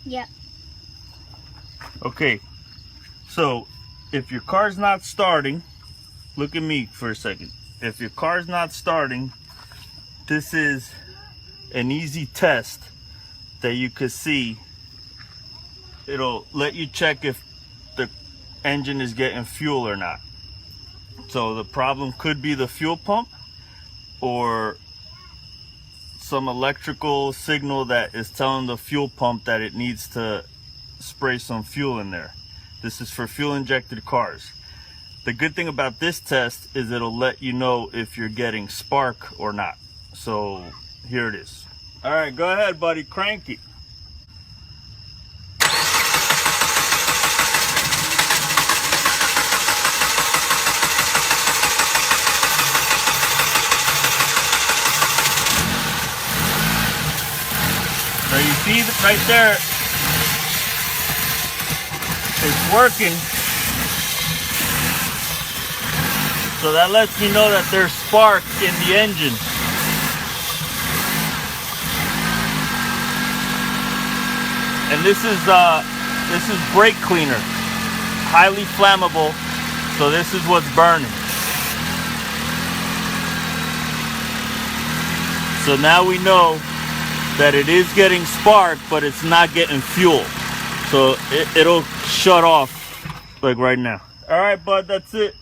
Yep. Okay, so if your car's not starting, look at me for a second. If your car's not starting, this is an easy test that you could see. It'll let you check if the engine is getting fuel or not. So the problem could be the fuel pump or some electrical signal that is telling the fuel pump that it needs to spray some fuel in there. This is for fuel injected cars. The good thing about this test is it'll let you know if you're getting spark or not. So here it is. All right, go ahead, buddy, crank it. So you see right there, it's working. So that lets me know that there's spark in the engine. And this is brake cleaner, highly flammable. So this is what's burning. So now we know that it is getting spark, but it's not getting fuel. So it'll shut off like right now. All right, bud, that's it.